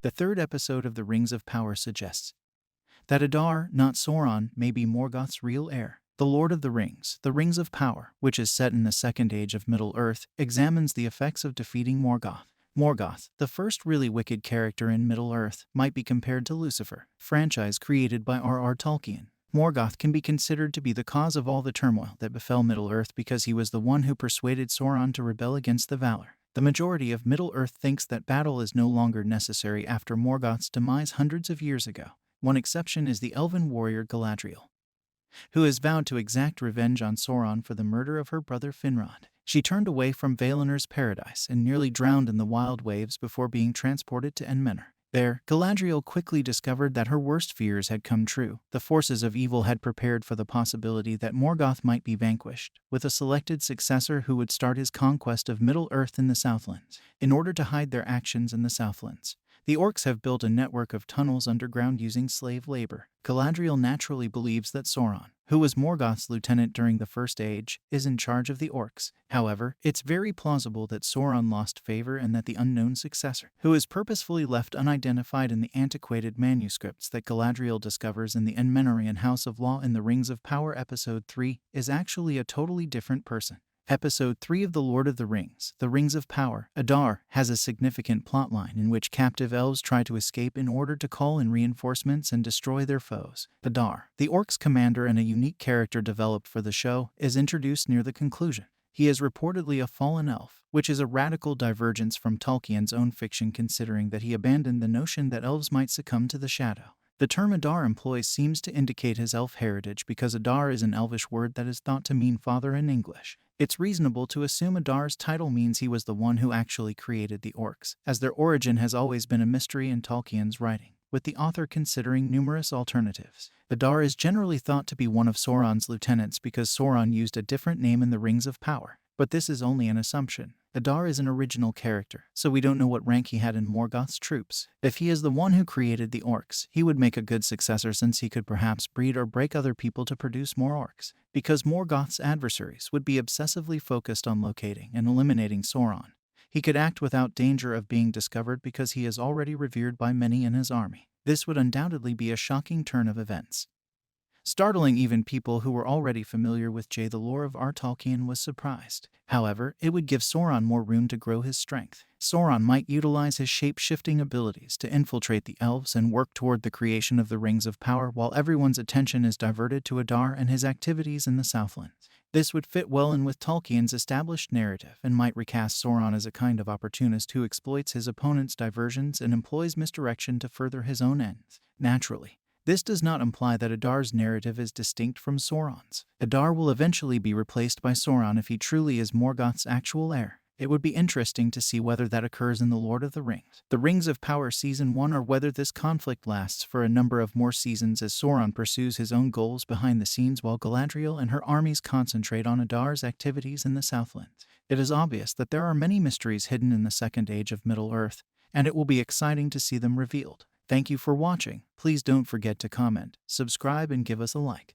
The third episode of The Rings of Power suggests that Adar, not Sauron, may be Morgoth's real heir. The Lord of the Rings, The Rings of Power, which is set in the Second Age of Middle-earth, examines the effects of defeating Morgoth. Morgoth, the first really wicked character in Middle-earth, might be compared to Lucifer, franchise created by R.R. Tolkien. Morgoth can be considered to be the cause of all the turmoil that befell Middle-earth because he was the one who persuaded Sauron to rebel against the Valar. The majority of Middle-earth thinks that battle is no longer necessary after Morgoth's demise hundreds of years ago. One exception is the elven warrior Galadriel, who has vowed to exact revenge on Sauron for the murder of her brother Finrod. She turned away from Valinor's paradise and nearly drowned in the wild waves before being transported to Enmenor. There, Galadriel quickly discovered that her worst fears had come true. The forces of evil had prepared for the possibility that Morgoth might be vanquished, with a selected successor who would start his conquest of Middle-earth in the Southlands. In order to hide their actions in the Southlands, the orcs have built a network of tunnels underground using slave labor. Galadriel naturally believes that Sauron, who was Morgoth's lieutenant during the First Age, is in charge of the orcs. However, it's very plausible that Sauron lost favor and that the unknown successor, who is purposefully left unidentified in the antiquated manuscripts that Galadriel discovers in the Enmenorian House of Law in The Rings of Power Episode 3, is actually a totally different person. Episode 3 of The Lord of the Rings, The Rings of Power, Adar, has a significant plotline in which captive elves try to escape in order to call in reinforcements and destroy their foes. Adar, the orcs' commander and a unique character developed for the show, is introduced near the conclusion. He is reportedly a fallen elf, which is a radical divergence from Tolkien's own fiction considering that he abandoned the notion that elves might succumb to the shadow. The term Adar employs seems to indicate his elf heritage because Adar is an elvish word that is thought to mean father in English. It's reasonable to assume Adar's title means he was the one who actually created the orcs, as their origin has always been a mystery in Tolkien's writing, with the author considering numerous alternatives. Adar is generally thought to be one of Sauron's lieutenants because Sauron used a different name in the Rings of Power, but this is only an assumption. Adar is an original character, so we don't know what rank he had in Morgoth's troops. If he is the one who created the orcs, he would make a good successor since he could perhaps breed or break other people to produce more orcs. Because Morgoth's adversaries would be obsessively focused on locating and eliminating Sauron, he could act without danger of being discovered because he is already revered by many in his army. This would undoubtedly be a shocking turn of events, startling even people who were already familiar with J. The lore of R. Tolkien was surprised. However, it would give Sauron more room to grow his strength. Sauron might utilize his shape-shifting abilities to infiltrate the elves and work toward the creation of the Rings of Power while everyone's attention is diverted to Adar and his activities in the Southlands. This would fit well in with Tolkien's established narrative and might recast Sauron as a kind of opportunist who exploits his opponent's diversions and employs misdirection to further his own ends. Naturally, this does not imply that Adar's narrative is distinct from Sauron's. Adar will eventually be replaced by Sauron if he truly is Morgoth's actual heir. It would be interesting to see whether that occurs in The Lord of the Rings, The Rings of Power Season 1, or whether this conflict lasts for a number of more seasons as Sauron pursues his own goals behind the scenes while Galadriel and her armies concentrate on Adar's activities in the Southlands. It is obvious that there are many mysteries hidden in the Second Age of Middle-earth, and it will be exciting to see them revealed. Thank you for watching. Please don't forget to comment, subscribe, and give us a like.